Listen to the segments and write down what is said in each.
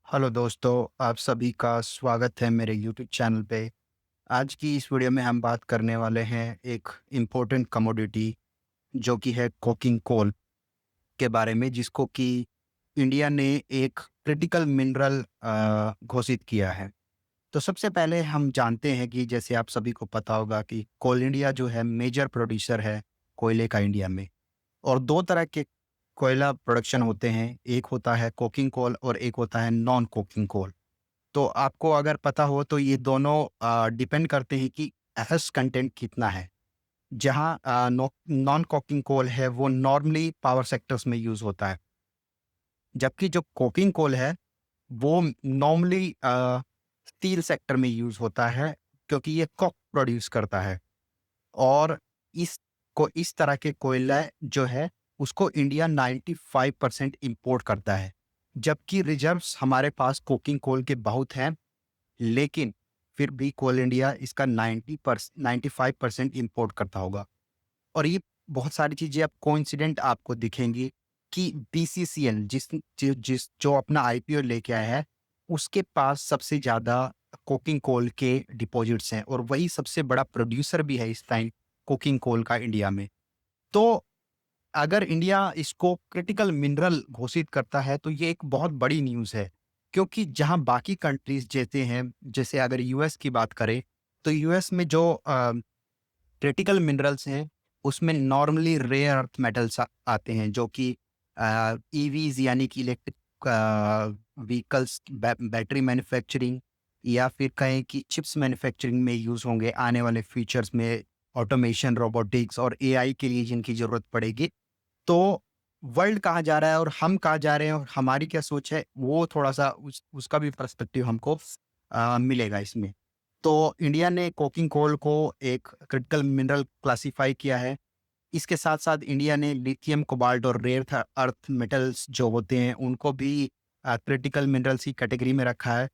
Hello दोस्तों, आप सभी का स्वागत है मेरे यूट्यूब चैनल पे। आज की इस वीडियो में हम बात करने वाले हैं एक इम्पोर्टेंट कमोडिटी जो कि है कोकिंग कोल के बारे में, जिसको कि इंडिया ने एक क्रिटिकल मिनरल घोषित किया है। तो सबसे पहले हम जानते हैं कि जैसे आप सभी को पता होगा कि कोल इंडिया जो है मेजर प्रोड्यूसर है कोयले का इंडिया में। और 2 तरह के कोयला प्रोडक्शन होते हैं, एक होता है कोकिंग कोल और एक होता है नॉन कोकिंग कोल। तो आपको अगर पता हो तो ये दोनों डिपेंड करते हैं कि एफएस कंटेंट कितना है। जहाँ नॉन कोकिंग कोल है वो नॉर्मली पावर सेक्टर्स में यूज़ होता है, जबकि जो कोकिंग कोल है वो नॉर्मली स्टील सेक्टर में यूज़ होता है, क्योंकि ये कोक प्रोड्यूस करता है। और इस तरह के कोयला जो है उसको इंडिया 95% इंपोर्ट करता है, जबकि रिजर्व्स हमारे पास कोकिंग कोल के बहुत हैं। लेकिन फिर भी कोल इंडिया इसका 95% इंपोर्ट करता होगा। और ये बहुत सारी चीज़ें अब कोइंसिडेंट आपको दिखेंगी कि बीसीसीएल जो अपना आईपीओ लेके आया है, उसके पास सबसे ज़्यादा कोकिंग कोल के डिपॉजिट्स हैं और वही सबसे बड़ा प्रोड्यूसर भी है इस टाइम कोकिंग कोल का इंडिया में। तो अगर इंडिया इसको क्रिटिकल मिनरल घोषित करता है तो ये एक बहुत बड़ी न्यूज़ है, क्योंकि जहां बाकी कंट्रीज जैसे हैं, जैसे अगर यूएस की बात करें तो यूएस में जो क्रिटिकल मिनरल्स हैं उसमें नॉर्मली रेयर अर्थ मेटल्स आते हैं, जो कि ईवीज यानी कि इलेक्ट्रिक व्हीकल्स, बैटरी मैन्युफैक्चरिंग, या फिर कहें कि चिप्स मैन्युफैक्चरिंग में यूज़ होंगे आने वाले फ्यूचर्स में, ऑटोमेशन, रोबोटिक्स और एआई के लिए जिनकी ज़रूरत पड़ेगी। तो वर्ल्ड कहाँ जा रहा है और हम कहाँ जा रहे हैं और हमारी क्या सोच है, वो थोड़ा-सा उसका भी पर्सपेक्टिव हमको मिलेगा इसमें। तो इंडिया ने कोकिंग कोल को एक क्रिटिकल मिनरल क्लासिफाई किया है। इसके साथ-साथ इंडिया ने लिथियम, कोबाल्ट और रेयर थ अर्थ मेटल्स जो होते हैं उनको भी क्रिटिकल मिनरल्स की कैटेगरी में रखा है।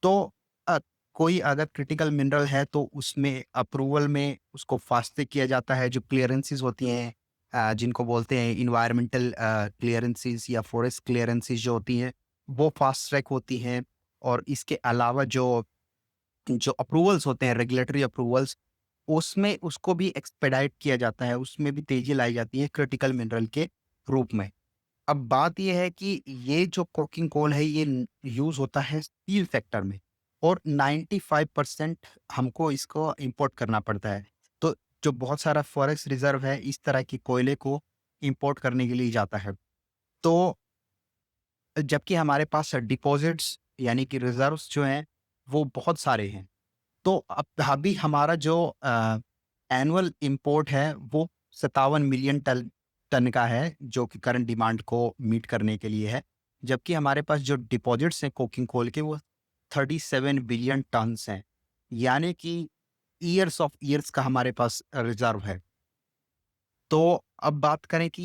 तो अ, कोई अगर क्रिटिकल मिनरल है तो उसमें अप्रूवल में उसको फास्ट ट्रैक किया जाता है। जो क्लीयरेंसेस होती हैं, जिनको बोलते हैं एनवायरमेंटल क्लीयरेंसेस या फॉरेस्ट क्लीयरेंसेस जो होती हैं, वो फास्ट ट्रैक होती हैं। और इसके अलावा जो जो अप्रूवल्स होते हैं, रेगुलेटरी अप्रूवल्स, उसमें उसको भी एक्सपेडाइट किया जाता है, उसमें भी तेज़ी लाई जाती है क्रिटिकल मिनरल के रूप में। अब बात ये है कि ये जो कोकिंग कोल है ये यूज़ होता है स्टील सेक्टर में, और 95% हमको इसको इंपोर्ट करना पड़ता है। तो जो बहुत सारा फॉरेस्ट रिज़र्व है इस तरह की कोयले को इंपोर्ट करने के लिए जाता है। तो जबकि हमारे पास डिपॉज़िट्स यानी कि रिज़र्व्स जो हैं वो बहुत सारे हैं। तो अब अभी हमारा जो एनुअल इम्पोर्ट है वो 57 मिलियन टन टन का है, जो कि करंट डिमांड को मीट करने के लिए है। जबकि हमारे पास जो डिपॉजिट्स हैं कोकिंग कोल के वो 37 बिलियन टन्स हैं। यानी कि ईयर्स ऑफ ईयर्स का हमारे पास रिज़र्व है। तो अब बात करें कि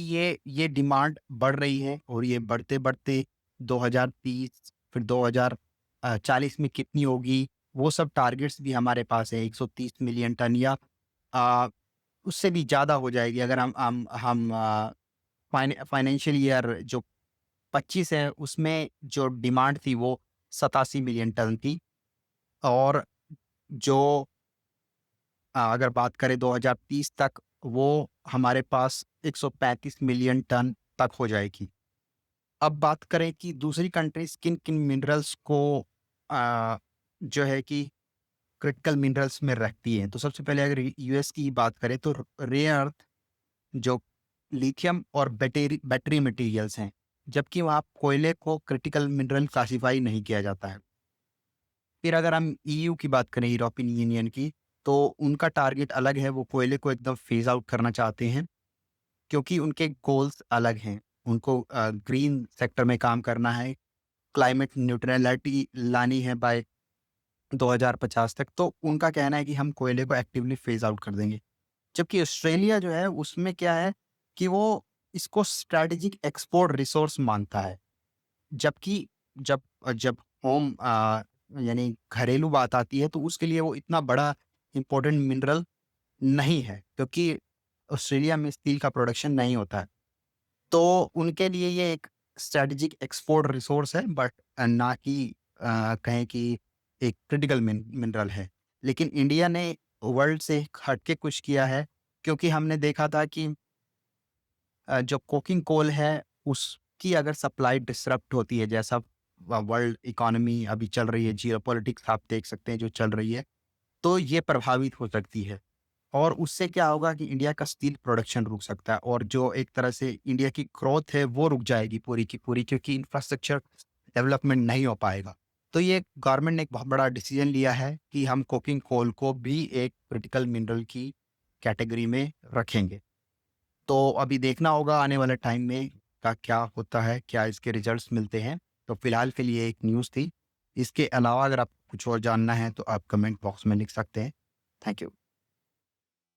ये डिमांड बढ़ रही है और ये बढ़ते-बढ़ते 2030 फिर 2040 में कितनी होगी, वो सब टारगेट्स भी हमारे पास है। 130 मिलियन टन या अ, उससे भी ज़्यादा हो जाएगी अगर हम फाइनेंशियल ईयर जो 25 है उसमें जो डिमांड थी वो 87 मिलियन टन थी। और जो अगर बात करें 2030 तक, वो हमारे पास 135 मिलियन टन तक हो जाएगी। अब बात करें कि दूसरी कंट्रीज़ किन-किन मिनरल्स को जो है कि क्रिटिकल मिनरल्स में रखती हैं। तो सबसे पहले अगर यूएस की बात करें तो रेयर अर्थ, जो लिथियम और बैटरी मटेरियल्स हैं, जबकि वहाँ कोयले को क्रिटिकल मिनरल क्लासिफाई नहीं किया जाता है। फिर अगर हम ईयू की बात करें, यूरोपियन यूनियन की, तो उनका टारगेट अलग है, वो कोयले को एकदम फेज़ आउट करना चाहते हैं, क्योंकि उनके गोल्स अलग हैं। उनको ग्रीन सेक्टर में काम करना है, क्लाइमेट न्यूट्रैलिटी लानी है बाय 2050 तक, तो उनका कहना है कि हम कोयले को एक्टिवली फेज़ आउट कर देंगे। जबकि ऑस्ट्रेलिया जो है उसमें क्या है कि वो इसको स्ट्रैटेजिक एक्सपोर्ट रिसोर्स मानता है। जबकि जब जब होम यानी घरेलू बात आती है तो उसके लिए वो इतना बड़ा इम्पोर्टेंट मिनरल नहीं है, क्योंकि ऑस्ट्रेलिया में स्टील का प्रोडक्शन नहीं होता है। तो उनके लिए ये एक स्ट्रैटेजिक एक्सपोर्ट रिसोर्स है, बट ना कि कहें कि एक क्रिटिकल मिनरल है। लेकिन इंडिया ने वर्ल्ड से हट के कुछ किया है, क्योंकि हमने देखा था कि जो कोकिंग कोल है उसकी अगर सप्लाई डिसरप्ट होती है, जैसा वर्ल्ड इकोनॉमी अभी चल रही है, जियोपॉलिटिक्स आप देख सकते हैं जो चल रही है, तो ये प्रभावित हो सकती है। और उससे क्या होगा कि इंडिया का स्टील प्रोडक्शन रुक सकता है, और जो एक तरह से इंडिया की ग्रोथ है वो रुक जाएगी पूरी की पूरी, क्योंकि इंफ्रास्ट्रक्चर डेवलपमेंट नहीं हो पाएगा। तो ये गवर्नमेंट ने एक बहुत बड़ा डिसीजन लिया है कि हम कोकिंग कोल को भी एक क्रिटिकल मिनरल की कैटेगरी में रखेंगे। तो अभी देखना होगा आने वाले टाइम में का क्या होता है, क्या इसके रिजल्ट्स मिलते हैं। तो फिलहाल के लिए एक न्यूज़ थी। इसके अलावा अगर आपको कुछ और जानना है तो आप कमेंट बॉक्स में लिख सकते हैं। Thank you.